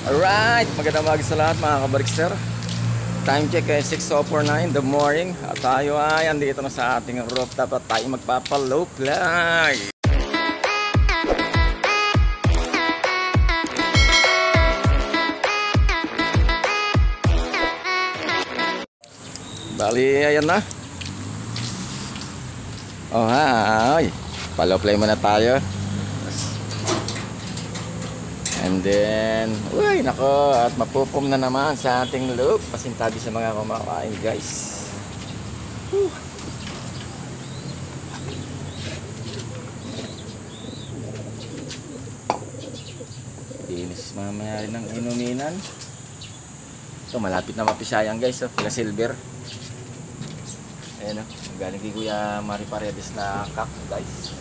Alright, magandang umaga sa lahat mga kabarikster. Time check ay 6:49 in the morning. At tayo ay andito na sa ating rooftop at tayo magpapa-low fly. Bali, ayan na. Oh hi, pa-low fly muna tayo. And then, uy, nako, at mapupum na naman sa ating loop. Pasintabi sa mga kumakain, guys. Whew. Dinis mamaya rin ng inuminan. Ito, malapit na mapisayan, guys. Oh, pila silver. Ayan, oh, galing kay Kuya Mari Paredes na kak, guys.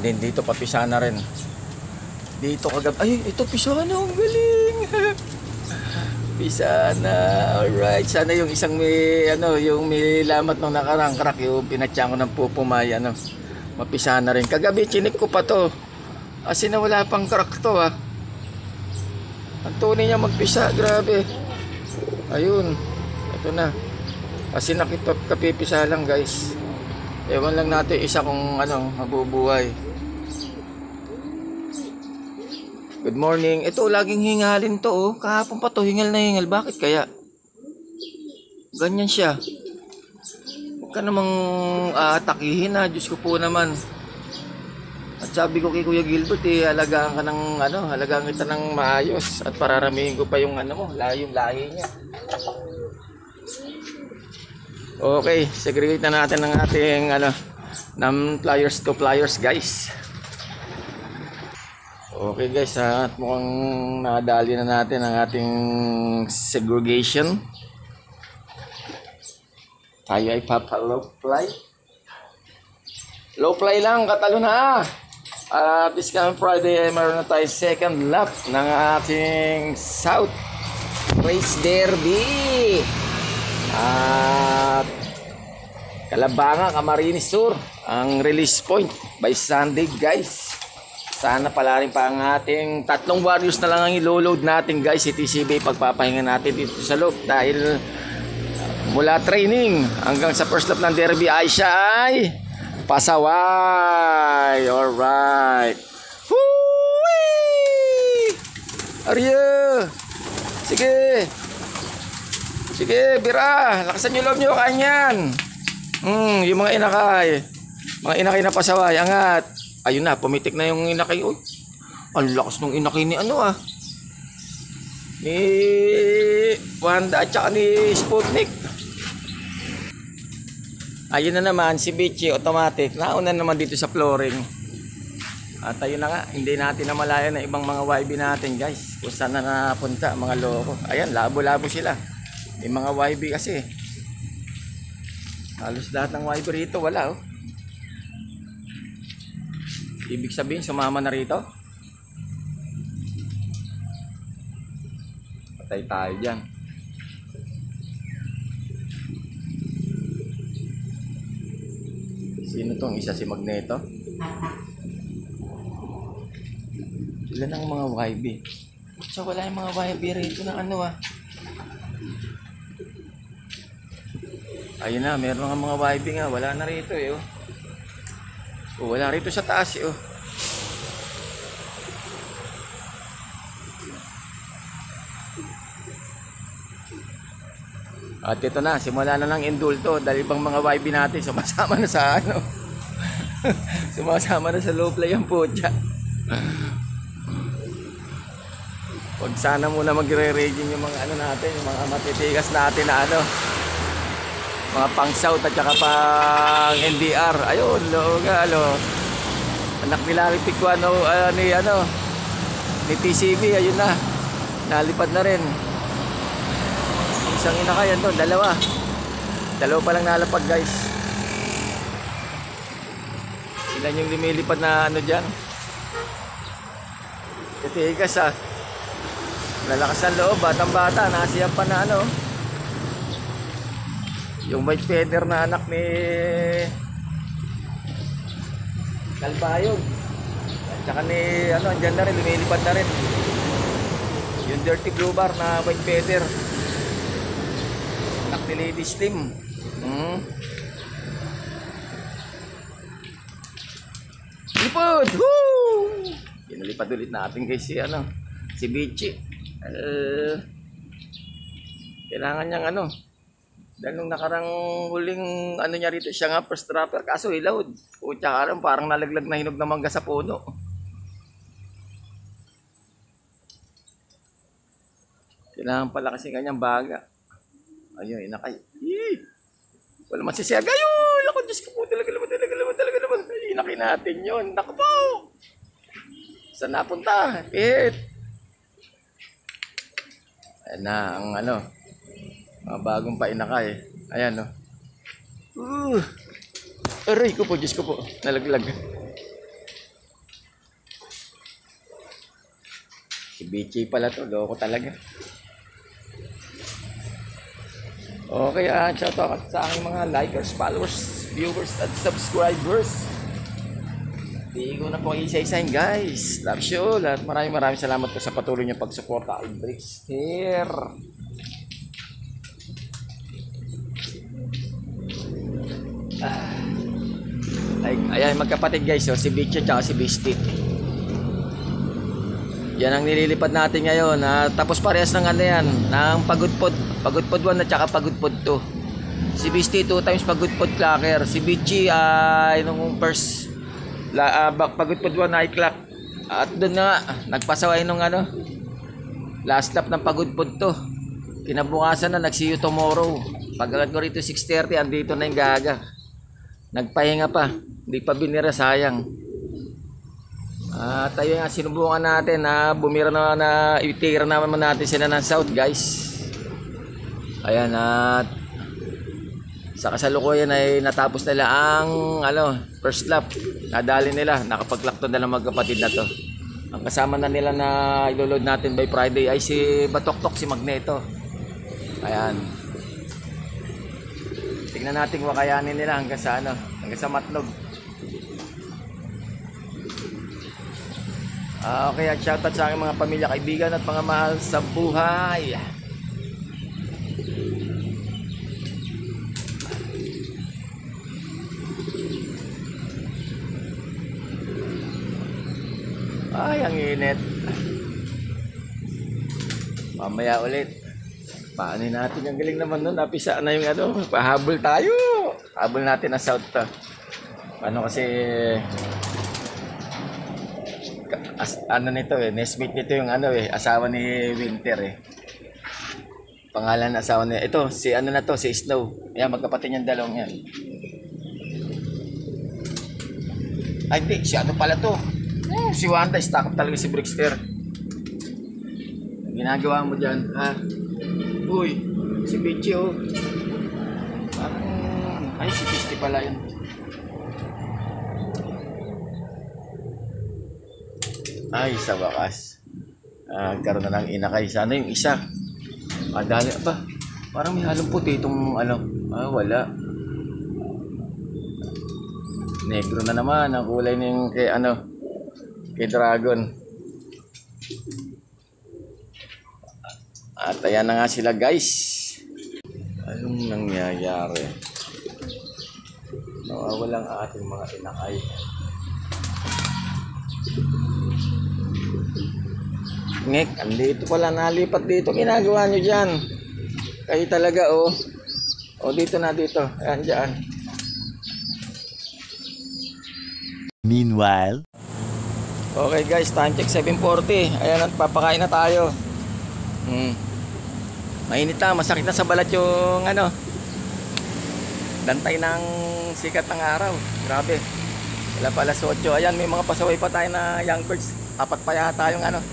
Then dito papisa na rin. Dito kagab. Ay, ito pisa na, ang galing. Pisa na. Alright, sana yung isang may yung may lamat nung nakarang crack, yung pinatyan ko ng pupumay, mapisa na rin. Kagabi chinik ko pa to. Kasi na wala pang crack to, ha. Ang tunay niya magpisa, grabe. Ayun. Ito na. Kasi nakipapisa lang, guys. Ewan lang natin isa kung mabubuhay. Good morning. Ito laging hingalin to, oh. Kahapon pa to hingal na hingal. Bakit kaya? Ganyan siya. Huwag ka namang atakihin, ha. Diyos ko po naman. At sabi ko kay Kuya Gilbert, halagaan ka ng halagaan kita ng maayos at pararamihin ko pa yung yung lahi niya. Okay, segregate na natin ng ating ng pliers to pliers, guys. Okay, guys, at mukhang nadali na natin ang ating segregation. Tayo ay papa-low fly. Low fly lang, katalo na. At this coming Friday ay meron na tayo second lap ng ating South Race Derby. At Calabanga, Camarines Sur ang release point by Sunday, guys. Sana pala rin pa ang ating tatlong warriors na lang ang ilo-load natin, guys. TCB pagpapahinga natin dito sa loob dahil mula training hanggang sa first lap ng derby ay siya ay pasaway. Alright. Woo-wee! Arya! Sige! Sige, bira! Lakasan nyo loob nyo, kanyan! Yung mga inakay. Mga inakay na pasaway, angat. Ayun na, pumitik na yung inakay. Uy, ang lakas ng inakay ni ni Wanda at saka ni Sputnik. Ayun na naman, si Bichi, automatic. Nauna naman dito sa flooring. At ayun na nga, hindi natin namalaya na ibang mga YB natin, guys. Kung saan na napunta, mga loko. Ayan, labo-labo sila. May mga YB kasi. Halos lahat ng YB rito, wala, oh. Ibig sabihin, sumama na rito. Patay tayo dyan. Sino tong isa, si Magneto? Sila ng mga YB. So wala yung mga YB rito na Ayun na, meron nga mga YB nga. Wala na rito, oh. Wala rito sa taas, oh. At ito na, simula na ng indulto dahil ibang mga YB natin sumasama na sa sumasama na sa low play ang putya. Huwag sana muna magre-raging yung mga natin, yung mga matitigas natin na mga pang South at saka pang NDR. Ayun, anak nila Pikwan ni TCB, ayun na. Nalipad na rin. Isang inakay doon, dalawa pa lang nalapag, guys. Ilan yung lumilipad na dyan. Titigas, lalakas ang loob, batang-bata, nasiyan pa na Yung white feather na anak ni Kalbayog. At saka ni, ano, andyan na rin, lumilipad na rin. Yung Dirty Blue Bar na white feather. Anak ni Lady Slim. Lipad! Woo! Pinalipad ulit natin guys si, ano, si Bichi. Kailangan niyang ano. Dahil nung nakarang huling ano niya rito, siya nga first dropper, kaso ilawd. O tsaka parang nalaglag na hinog na mangga sa puno. Kailangan pala kasi kanyang baga. Ayun, inakay. Wala man si Sergey. Ayun, ako, Diyos ko po, talaga naman. Inakay natin yun. Naku po! Saan napunta? Hit! Ayan na, ang ano, mga bagong painakay. Ayan, no. Aray ko po, Diyos ko po. Nalaglag. Si Bichi pala to. Loko talaga. Okay, shout out sa aking mga likers, followers, viewers, at subscribers. Hindi ko na po isa-isahin guys. Love you. Maraming salamat po sa patuloy niyo pagsuporta kay Brickster. Ayan, magkapatid guys, si Bichi at si Bistik. Yan ang nililipad natin ngayon. Tapos parehas ng ano yan, ng pagudpod 1 at saka pagudpod 2. Si Bistik 2 times pagudpod clacker. Si Bichi ay nung first pagudpod 1 ay clock. At doon nga nagpasaway nung ano, last lap ng pagudpod 2. Kinabukasan na see you tomorrow. Pagkagat ko rito 6:30, andito na yung gaga. Nagpahinga pa, hindi pa binira, sayang. Tayo nga sinubukan natin na bumira na itira naman natin sila ng south guys. Ayan, at sa kasalukuyan ay natapos nila ang ano, first lap. Nadali nila, nakapag-lockdown na lang magkapatid na to. Ang kasama na nila na iloload natin by Friday ay si Batoktok, si Magneto. Ayan. Tingnan natin kung kakayanin nila hanggang sa ano, hanggang sa Matlog. Okay, at shoutout sa aking mga pamilya, kaibigan at mga mahal sa buhay. Ay, ang init. Mamaya ulit. Paano natin, ang galing naman nun. Napisa na yung ano, pahabol tayo. Habol natin ang south to. Ano kasi ano nito nestmate nito yung ano asawa ni Winter pangalan ng asawa niya ito, si ano na to, si Snow. Ayan, magkapatid yung dalawang yan. Ay hindi, si ano pala to, si Wanda. Stock up talaga si Brickster. Ginagawa mo dyan uy, si Bichi ay si Pisti pala yun. Ay, sa wakas. Karoon na ng inakay. Sana yung isa. Dali ba? Parang may halong puti itong ano. Wala. Negro na naman. Ang kulay ng kay ano. Kay Dragon. At ayan na nga sila guys. Anong nangyayari? Nawawalang ating mga inakay. Ngek, andito pala, nalipat dito. Ginagawa nyo dyan. Kayo talaga, dito na, dito. Ayan, dyan. Meanwhile. Okay guys, time check 7:40. Ayan, at papakain na tayo. Mainit na, masakit na sa balat yung ano, dantay ng sikat ng araw. Grabe. Wala pa alas 8. Ayan, may mga pasaway pa tayo na young birds. 4 pa yata yung ano,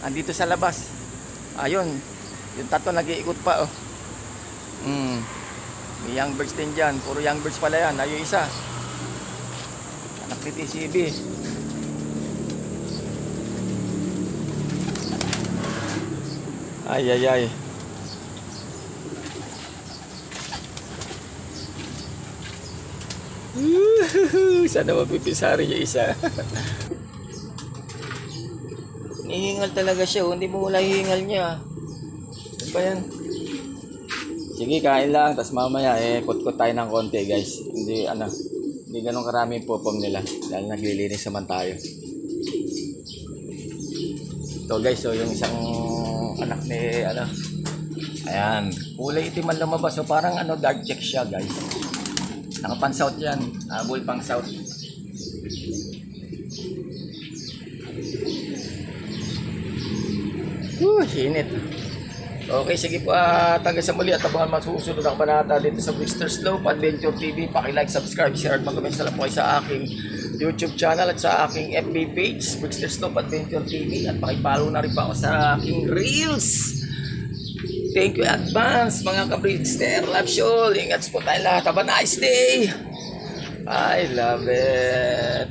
andito sa labas. Ayun, yung tatlo nag-iikot pa may young birds din dyan. Puro young birds pala yan. Ayun isa, anak ni TCB. Ay. Sana mapipisari yung isa. Hihingal talaga siya. Hindi mo wala hihingal niya. Ano ba yan? Sige, kain lang. Tapos mamaya, kot-kot tayo ng konti, guys. Hindi ganun karami yung popom nila. Dahil naglilinis naman tayo. Ito, guys. So, yung isang anak ni, ayan. Kulay itim ang lumabas. So, parang, dark check siya, guys. Nakapan-south yan. Bull pang south. Init. Okay, sige po. Taga sa muli at abangan masusunod ang panata dito sa Brickster Slope Adventure TV. Paki-like, subscribe, share at mag-comment na lang po kayo sa aking YouTube channel at sa aking FB page, Brickster Slope Adventure TV. At paki-follow na rin po ako sa aking Reels. Thank you advance mga ka-Brickster. Love you all. Ingat po tayo lahat. Have a nice day. I love it.